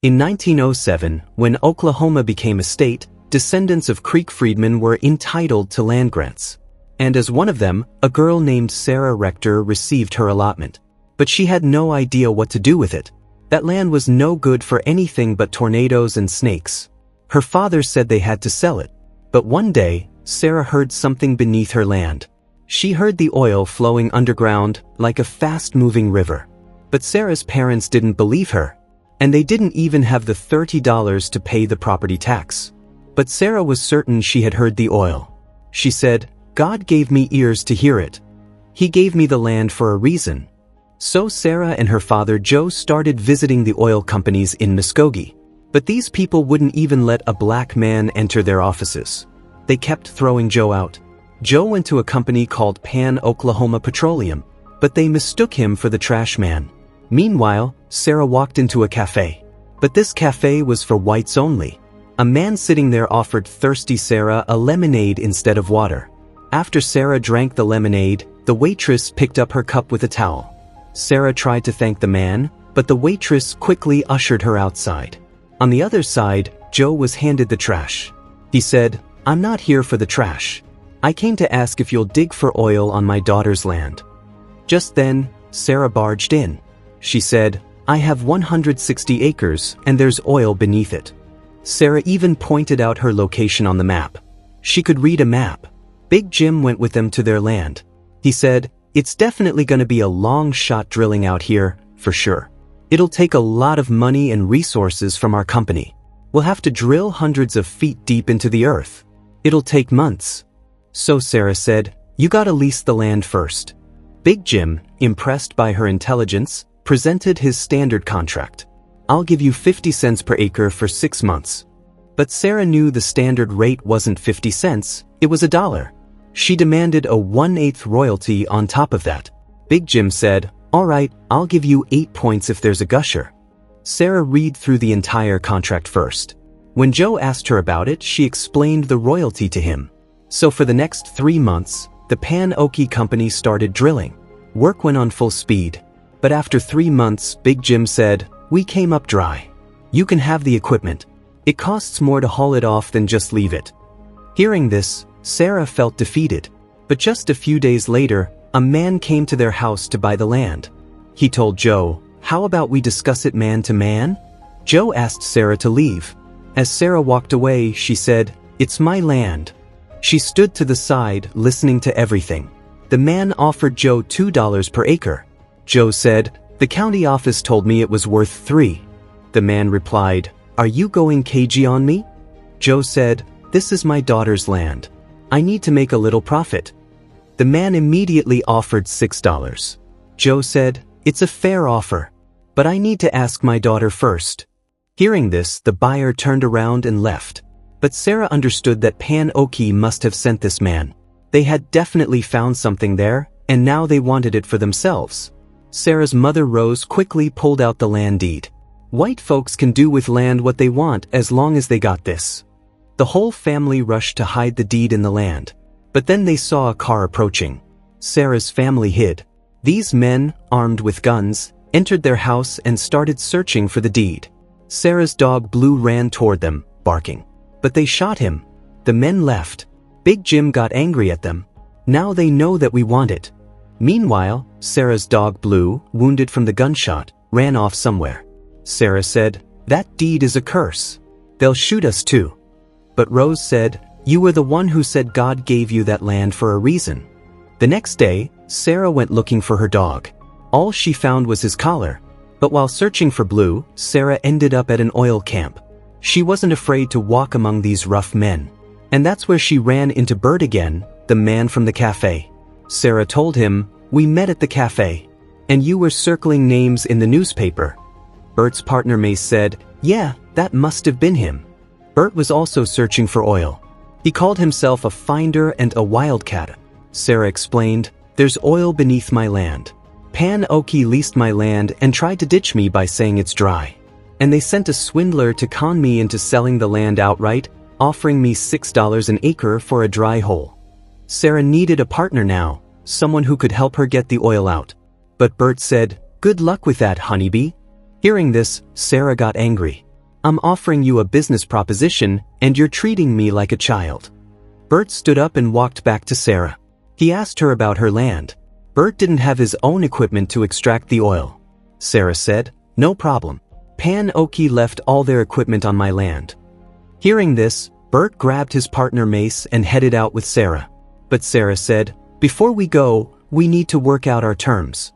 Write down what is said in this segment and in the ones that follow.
In 1907, when Oklahoma became a state, descendants of Creek freedmen were entitled to land grants. And as one of them, a girl named Sarah Rector received her allotment. But she had no idea what to do with it. That land was no good for anything but tornadoes and snakes. Her father said they had to sell it. But one day, Sarah heard something beneath her land. She heard the oil flowing underground like a fast-moving river. But Sarah's parents didn't believe her. And they didn't even have the $30 to pay the property tax. But Sarah was certain she had heard the oil. She said, "God gave me ears to hear it. He gave me the land for a reason." So Sarah and her father Joe started visiting the oil companies in Muskogee. But these people wouldn't even let a black man enter their offices. They kept throwing Joe out. Joe went to a company called Pan Oklahoma Petroleum, but they mistook him for the trash man. Meanwhile, Sarah walked into a cafe. But this cafe was for whites only. A man sitting there offered thirsty Sarah a lemonade instead of water. After Sarah drank the lemonade, the waitress picked up her cup with a towel. Sarah tried to thank the man, but the waitress quickly ushered her outside. On the other side, Joe was handed the trash. He said, "I'm not here for the trash. I came to ask if you'll dig for oil on my daughter's land." Just then, Sarah barged in. She said, "I have 160 acres and there's oil beneath it." Sarah even pointed out her location on the map. She could read a map. Big Jim went with them to their land. He said, "It's definitely going to be a long shot drilling out here, for sure. It'll take a lot of money and resources from our company. We'll have to drill hundreds of feet deep into the earth. It'll take months." So Sarah said, "You gotta lease the land first." Big Jim, impressed by her intelligence, presented his standard contract. "I'll give you 50 cents per acre for 6 months. But Sarah knew the standard rate wasn't 50 cents, it was $1. She demanded a 1/8 royalty on top of that. Big Jim said, "All right, I'll give you 8 points if there's a gusher." Sarah read through the entire contract first. When Joe asked her about it, she explained the royalty to him. So for the next 3 months, the Pan Okie company started drilling. Work went on full speed. But after 3 months, Big Jim said, "We came up dry. You can have the equipment. It costs more to haul it off than just leave it." Hearing this, Sarah felt defeated. But just a few days later, a man came to their house to buy the land. He told Joe, "How about we discuss it man to man?" Joe asked Sarah to leave. As Sarah walked away, she said, "It's my land." She stood to the side, listening to everything. The man offered Joe $2 per acre. Joe said, "The county office told me it was worth $3. The man replied, "Are you going cagey on me?" Joe said, "This is my daughter's land. I need to make a little profit." The man immediately offered $6. Joe said, "It's a fair offer, but I need to ask my daughter first." Hearing this, the buyer turned around and left. But Sarah understood that Pan Okie must have sent this man. They had definitely found something there, and now they wanted it for themselves. Sarah's mother Rose quickly pulled out the land deed. White folks can do with land what they want as long as they got this. The whole family rushed to hide the deed in the land. But then they saw a car approaching. Sarah's family hid. These men, armed with guns, entered their house and started searching for the deed. Sarah's dog Blue ran toward them, barking. But they shot him. The men left. Big Jim got angry at them. "Now they know that we want it." Meanwhile, Sarah's dog Blue, wounded from the gunshot, ran off somewhere. Sarah said, "That deed is a curse. They'll shoot us too." But Rose said, "You were the one who said God gave you that land for a reason." The next day, Sarah went looking for her dog. All she found was his collar. But while searching for Blue, Sarah ended up at an oil camp. She wasn't afraid to walk among these rough men. And that's where she ran into Bert again, the man from the cafe. Sarah told him, "We met at the cafe. And you were circling names in the newspaper." Bert's partner Mace said, "Yeah, that must have been him." Bert was also searching for oil. He called himself a finder and a wildcat. Sarah explained, "There's oil beneath my land. Pan Okie leased my land and tried to ditch me by saying it's dry. And they sent a swindler to con me into selling the land outright, offering me $6 an acre for a dry hole." Sarah needed a partner now, someone who could help her get the oil out. But Bert said, "Good luck with that, honeybee." Hearing this, Sarah got angry. I'm offering you a business proposition, and you're treating me like a child." Bert stood up and walked back to Sarah. He asked her about her land. Bert didn't have his own equipment to extract the oil. Sarah said, "No problem. Okie left all their equipment on my land." Hearing this, Bert grabbed his partner Mace and headed out with Sarah. But Sarah said, "Before we go, we need to work out our terms."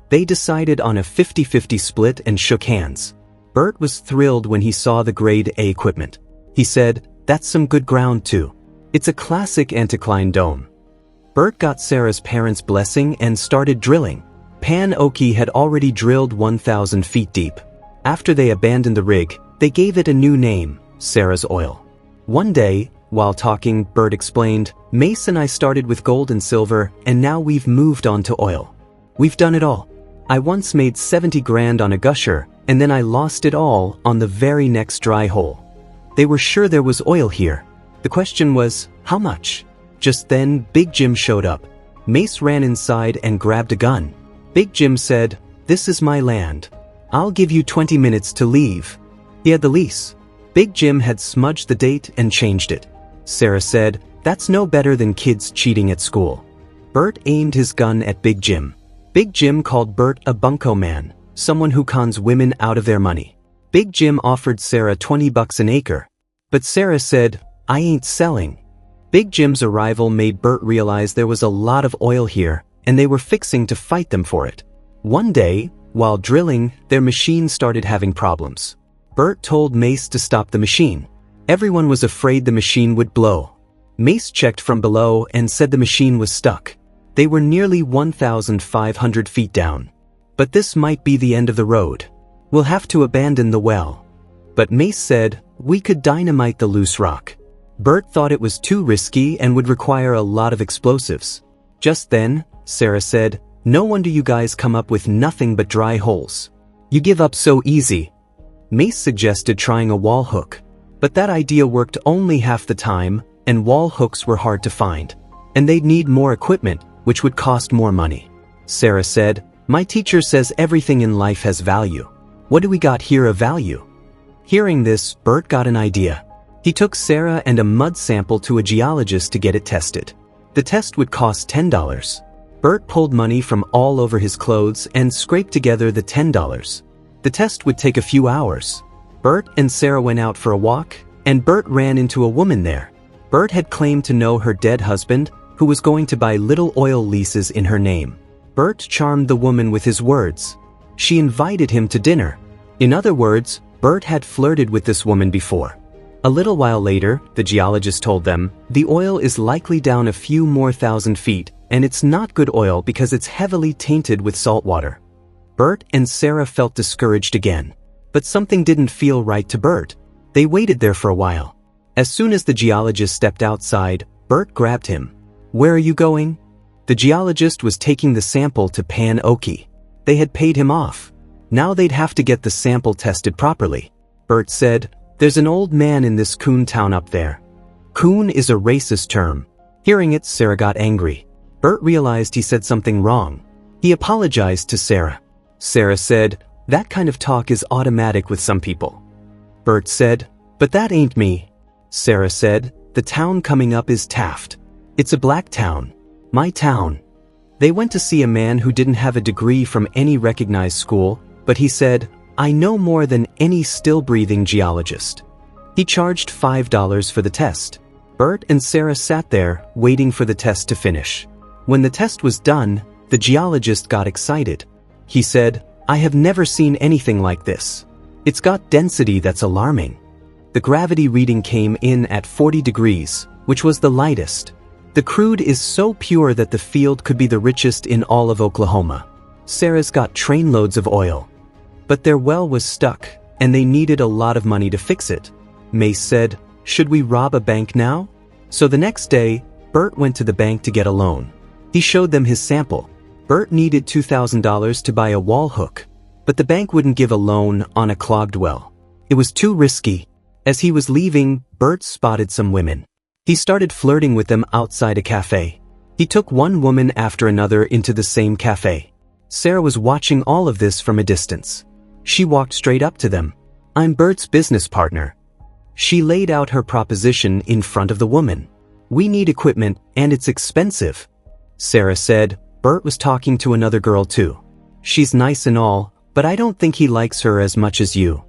They decided on a 50-50 split and shook hands. Bert was thrilled when he saw the grade A equipment. He said, "That's some good ground too. It's a classic anticline dome." Bert got Sarah's parents' blessing and started drilling. Okie had already drilled 1,000 feet deep. After they abandoned the rig, they gave it a new name, Sarah's Oil. One day, while talking, Bert explained, "Mace and I started with gold and silver, and now we've moved on to oil. We've done it all. I once made 70 grand on a gusher, and then I lost it all on the very next dry hole. They were sure there was oil here. The question was, how much?" Just then, Big Jim showed up. Mace ran inside and grabbed a gun. Big Jim said, "This is my land. I'll give you 20 minutes to leave." He had the lease. Big Jim had smudged the date and changed it. Sarah said, "That's no better than kids cheating at school." Bert aimed his gun at Big Jim. Big Jim called Bert a bunco man, someone who cons women out of their money. Big Jim offered Sarah $20 an acre. But Sarah said, "I ain't selling." Big Jim's arrival made Bert realize there was a lot of oil here, and they were fixing to fight them for it. One day, while drilling, their machine started having problems. Bert told Mace to stop the machine. Everyone was afraid the machine would blow. Mace checked from below and said the machine was stuck. They were nearly 1,500 feet down. But this might be the end of the road. We'll have to abandon the well. But Mace said, "We could dynamite the loose rock." Bert thought it was too risky and would require a lot of explosives. Just then, Sarah said, "No wonder you guys come up with nothing but dry holes. You give up so easy." Mace suggested trying a wall hook. But that idea worked only half the time, and wall hooks were hard to find. And they'd need more equipment, which would cost more money. Sarah said, "My teacher says everything in life has value. What do we got here of value?" Hearing this, Bert got an idea. He took Sarah and a mud sample to a geologist to get it tested. The test would cost $10. Bert pulled money from all over his clothes and scraped together the $10. The test would take a few hours. Bert and Sarah went out for a walk, and Bert ran into a woman there. Bert had claimed to know her dead husband, who was going to buy little oil leases in her name. Bert charmed the woman with his words. She invited him to dinner. In other words, Bert had flirted with this woman before. A little while later, the geologist told them, "The oil is likely down a few more thousand feet, and it's not good oil because it's heavily tainted with salt water." Bert and Sarah felt discouraged again. But something didn't feel right to Bert. They waited there for a while. As soon as the geologist stepped outside, Bert grabbed him. "Where are you going?" The geologist was taking the sample to Okie. They had paid him off. Now they'd have to get the sample tested properly. Bert said, "There's an old man in this coon town up there." Coon is a racist term. Hearing it, Sarah got angry. Bert realized he said something wrong. He apologized to Sarah. Sarah said, "That kind of talk is automatic with some people." Bert said, "But that ain't me." Sarah said, "The town coming up is Taft. It's a black town. My town." They went to see a man who didn't have a degree from any recognized school, but he said, "I know more than any still-breathing geologist." He charged $5 for the test. Bert and Sarah sat there, waiting for the test to finish. When the test was done, the geologist got excited. He said, "I have never seen anything like this. It's got density that's alarming." The gravity reading came in at 40 degrees, which was the lightest. The crude is so pure that the field could be the richest in all of Oklahoma. Sarah's got trainloads of oil. But their well was stuck, and they needed a lot of money to fix it. Mace said, "Should we rob a bank now?" So the next day, Bert went to the bank to get a loan. He showed them his sample. Bert needed $2,000 to buy a wall hook, but the bank wouldn't give a loan on a clogged well. It was too risky. As he was leaving, Bert spotted some women. He started flirting with them outside a cafe. He took one woman after another into the same cafe. Sarah was watching all of this from a distance. She walked straight up to them. I'm Bert's business partner. She laid out her proposition in front of the woman. We need equipment, and it's expensive. Sarah said, Bert was talking to another girl too. She's nice and all, but I don't think he likes her as much as you.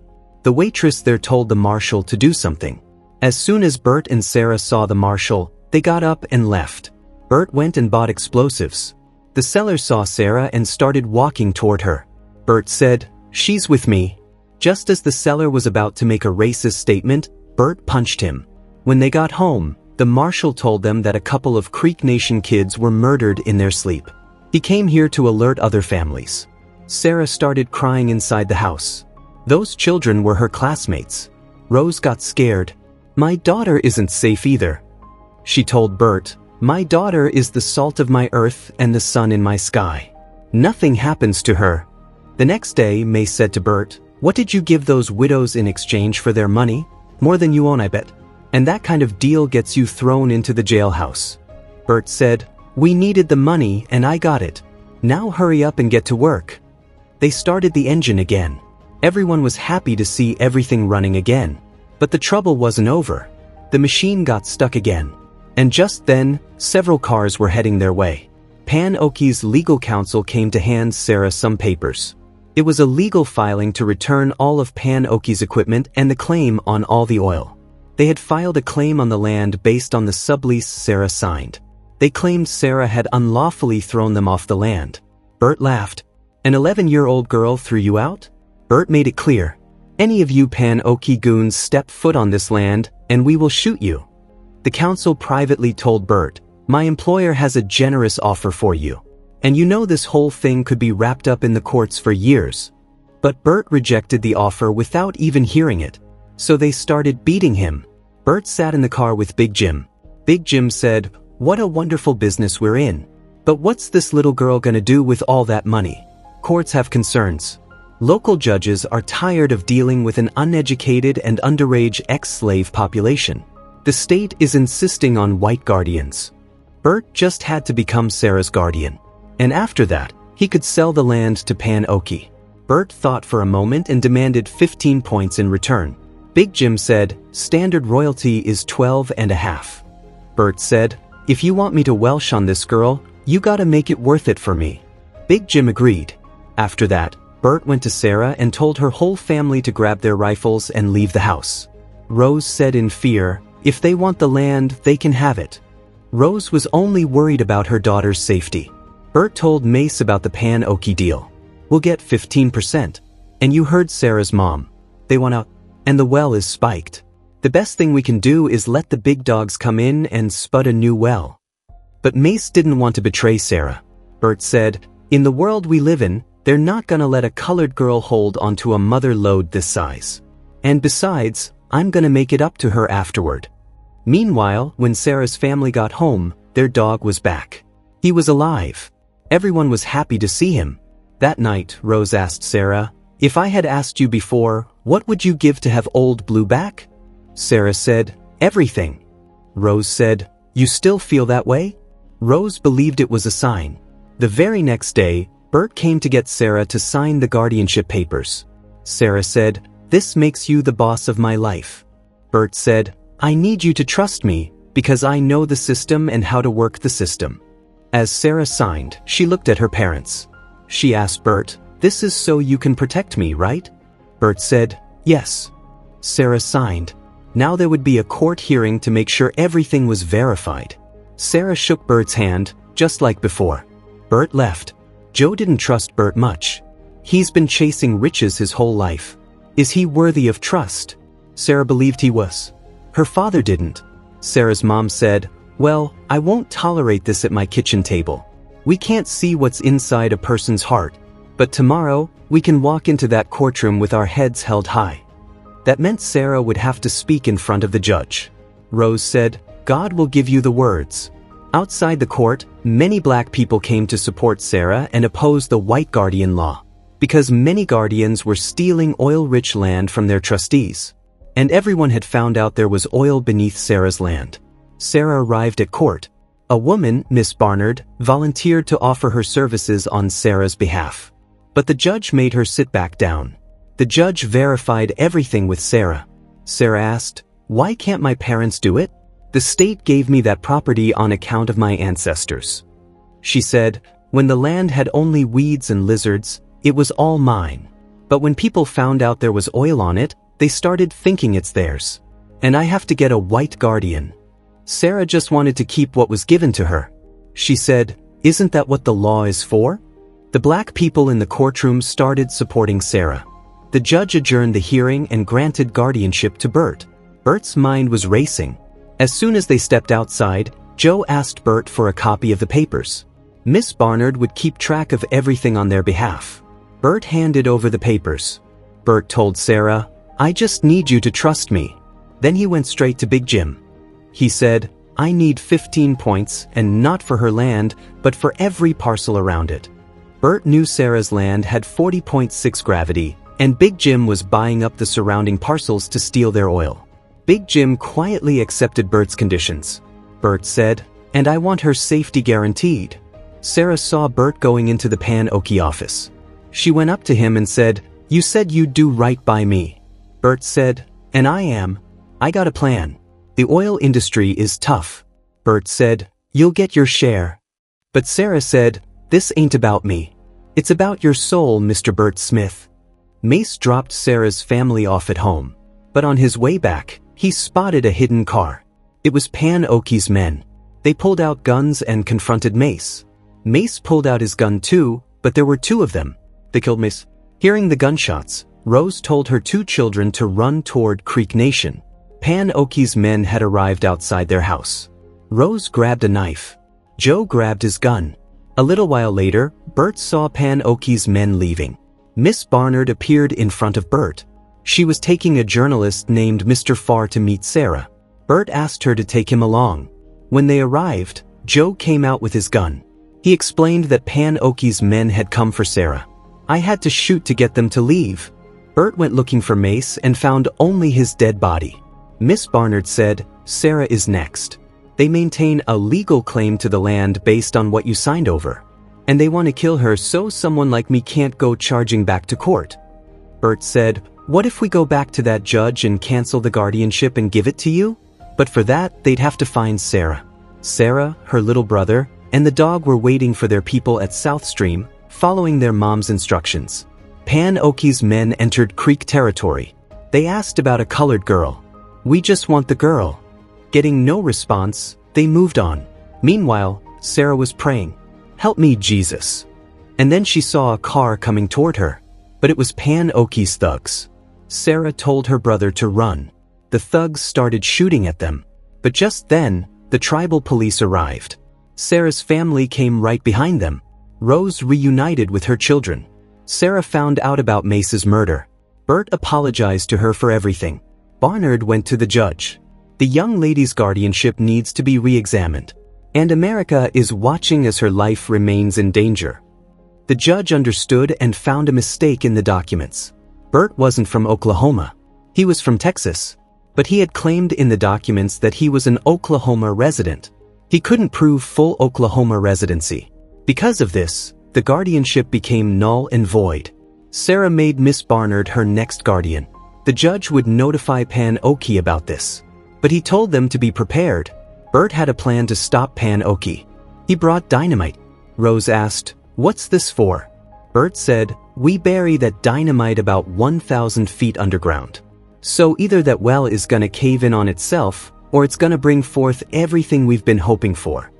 The waitress there told the marshal to do something. As soon as Bert and Sarah saw the marshal, they got up and left. Bert went and bought explosives. The seller saw Sarah and started walking toward her. Bert said, She's with me. Just as the seller was about to make a racist statement, Bert punched him. When they got home, the marshal told them that a couple of Creek Nation kids were murdered in their sleep. He came here to alert other families. Sarah started crying inside the house. Those children were her classmates. Rose got scared. My daughter isn't safe either. She told Bert, My daughter is the salt of my earth and the sun in my sky. Nothing happens to her. The next day, May said to Bert, What did you give those widows in exchange for their money? More than you own, I bet. And that kind of deal gets you thrown into the jailhouse. Bert said, We needed the money and I got it. Now hurry up and get to work. They started the engine again. Everyone was happy to see everything running again. But the trouble wasn't over. The machine got stuck again. And just then, several cars were heading their way. Pan Okie's legal counsel came to hand Sarah some papers. It was a legal filing to return all of Pan Okie's equipment and the claim on all the oil. They had filed a claim on the land based on the sublease Sarah signed. They claimed Sarah had unlawfully thrown them off the land. Bert laughed. An 11-year-old girl threw you out? Bert made it clear. Any of you Pan Okie goons step foot on this land, and we will shoot you. The counsel privately told Bert, My employer has a generous offer for you. And you know this whole thing could be wrapped up in the courts for years. But Bert rejected the offer without even hearing it. So they started beating him. Bert sat in the car with Big Jim. Big Jim said, What a wonderful business we're in. But what's this little girl gonna do with all that money? Courts have concerns. Local judges are tired of dealing with an uneducated and underage ex-slave population. The state is insisting on white guardians. Bert just had to become Sarah's guardian. And after that, he could sell the land to Pan Okie. Bert thought for a moment and demanded 15 points in return. Big Jim said, Standard royalty is 12.5. Bert said, If you want me to Welsh on this girl, you gotta make it worth it for me. Big Jim agreed. After that, Bert went to Sarah and told her whole family to grab their rifles and leave the house. Rose said in fear, If they want the land, they can have it. Rose was only worried about her daughter's safety. Bert told Mace about the Pan Okie deal. We'll get 15%. And you heard Sarah's mom. They want out, and the well is spiked. The best thing we can do is let the big dogs come in and spud a new well. But Mace didn't want to betray Sarah. Bert said, In the world we live in, they're not gonna let a colored girl hold onto a mother lode this size. And besides, I'm gonna make it up to her afterward. Meanwhile, when Sarah's family got home, their dog was back. He was alive. Everyone was happy to see him. That night, Rose asked Sarah, If I had asked you before, what would you give to have Old Blue back? Sarah said, Everything. Rose said, You still feel that way? Rose believed it was a sign. The very next day, Bert came to get Sarah to sign the guardianship papers. Sarah said, This makes you the boss of my life. Bert said, I need you to trust me, because I know the system and how to work the system. As Sarah signed, she looked at her parents. She asked Bert, This is so you can protect me, right? Bert said, Yes. Sarah signed. Now there would be a court hearing to make sure everything was verified. Sarah shook Bert's hand, just like before. Bert left. Joe didn't trust Bert much. He's been chasing riches his whole life. Is he worthy of trust? Sarah believed he was. Her father didn't. Sarah's mom said, Well, I won't tolerate this at my kitchen table. We can't see what's inside a person's heart. But tomorrow, we can walk into that courtroom with our heads held high. That meant Sarah would have to speak in front of the judge. Rose said, God will give you the words. Outside the court, many black people came to support Sarah and oppose the white guardian law, because many guardians were stealing oil-rich land from their trustees. And everyone had found out there was oil beneath Sarah's land. Sarah arrived at court. A woman, Miss Barnard, volunteered to offer her services on Sarah's behalf. But the judge made her sit back down. The judge verified everything with Sarah. Sarah asked, "Why can't my parents do it? The state gave me that property on account of my ancestors." She said, "When the land had only weeds and lizards, it was all mine. But when people found out there was oil on it, they started thinking it's theirs. And I have to get a white guardian." Sarah just wanted to keep what was given to her. She said, "Isn't that what the law is for?" The black people in the courtroom started supporting Sarah. The judge adjourned the hearing and granted guardianship to Bert. Bert's mind was racing. As soon as they stepped outside, Joe asked Bert for a copy of the papers. Miss Barnard would keep track of everything on their behalf. Bert handed over the papers. Bert told Sarah, "I just need you to trust me." Then he went straight to Big Jim. He said, "I need 15 points, and not for her land, but for every parcel around it." Bert knew Sarah's land had 40.6 gravity, and Big Jim was buying up the surrounding parcels to steal their oil. Big Jim quietly accepted Bert's conditions. Bert said, "And I want her safety guaranteed." Sarah saw Bert going into the Okie office. She went up to him and said, "You said you'd do right by me." Bert said, "And I am. I got a plan. The oil industry is tough." Bert said, "You'll get your share." But Sarah said, "This ain't about me. It's about your soul, Mr. Bert Smith." Mace dropped Sarah's family off at home. But on his way back, he spotted a hidden car. It was Okie's men. They pulled out guns and confronted Mace. Mace pulled out his gun too, but there were two of them. They killed Mace. Hearing the gunshots, Rose told her two children to run toward Creek Nation. Okie's men had arrived outside their house. Rose grabbed a knife. Joe grabbed his gun. A little while later, Bert saw Okie's men leaving. Miss Barnard appeared in front of Bert. She was taking a journalist named Mr. Farr to meet Sarah. Bert asked her to take him along. When they arrived, Joe came out with his gun. He explained that Okie's men had come for Sarah. "I had to shoot to get them to leave." Bert went looking for Mace and found only his dead body. Miss Barnard said, "Sarah is next. They maintain a legal claim to the land based on what you signed over. And they want to kill her so someone like me can't go charging back to court." Bert said, "What if we go back to that judge and cancel the guardianship and give it to you? But for that, they'd have to find Sarah." Sarah, her little brother, and the dog were waiting for their people at South Stream, following their mom's instructions. Okie's men entered Creek territory. They asked about a colored girl. "We just want the girl." Getting no response, they moved on. Meanwhile, Sarah was praying, "Help me, Jesus." And then she saw a car coming toward her. But it was Okie's thugs. Sarah told her brother to run. The thugs started shooting at them. But just then, the tribal police arrived. Sarah's family came right behind them. Rose reunited with her children. Sarah found out about Mace's murder. Bert apologized to her for everything. Barnard went to the judge. The young lady's guardianship needs to be re-examined. And America is watching as her life remains in danger. The judge understood and found a mistake in the documents. Bert wasn't from Oklahoma. He was from Texas. But he had claimed in the documents that he was an Oklahoma resident. He couldn't prove full Oklahoma residency. Because of this, the guardianship became null and void. Sarah made Miss Barnard her next guardian. The judge would notify Okie about this. But he told them to be prepared. Bert had a plan to stop Okie. He brought dynamite. Rose asked, "What's this for?" Bert said, "We bury that dynamite about 1,000 feet underground. So either that well is gonna cave in on itself, or it's gonna bring forth everything we've been hoping for."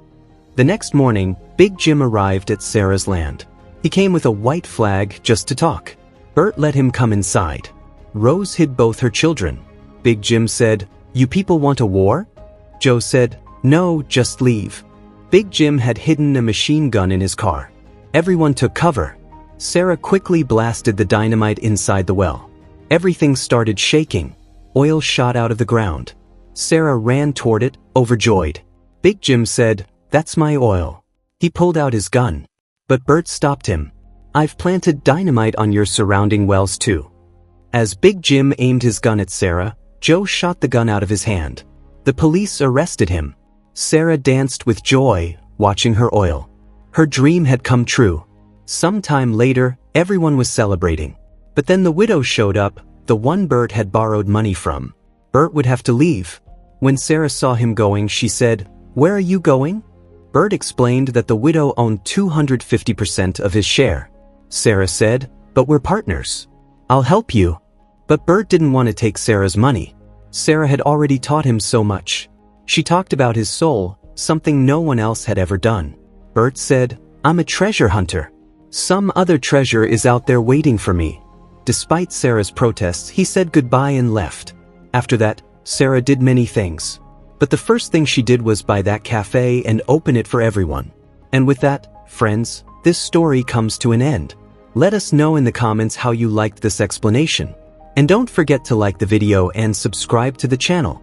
The next morning, Big Jim arrived at Sarah's land. He came with a white flag just to talk. Bert let him come inside. Rose hid both her children. Big Jim said, "You people want a war?" Joe said, "No, just leave." Big Jim had hidden a machine gun in his car. Everyone took cover. Sarah quickly blasted the dynamite inside the well. Everything started shaking. Oil shot out of the ground. Sarah ran toward it, overjoyed. Big Jim said, "That's my oil." He pulled out his gun. But Bert stopped him. "I've planted dynamite on your surrounding wells too." As Big Jim aimed his gun at Sarah, Joe shot the gun out of his hand. The police arrested him. Sarah danced with joy, watching her oil. Her dream had come true. Sometime later, everyone was celebrating. But then the widow showed up, the one Bert had borrowed money from. Bert would have to leave. When Sarah saw him going, she said, "Where are you going?" Bert explained that the widow owned 250% of his share. Sarah said, "But we're partners. I'll help you." But Bert didn't want to take Sarah's money. Sarah had already taught him so much. She talked about his soul, something no one else had ever done. Bert said, "I'm a treasure hunter. Some other treasure is out there waiting for me." Despite Sarah's protests, he said goodbye and left. After that, Sarah did many things. But the first thing she did was buy that cafe and open it for everyone. And with that, friends, this story comes to an end. Let us know in the comments how you liked this explanation. And don't forget to like the video and subscribe to the channel.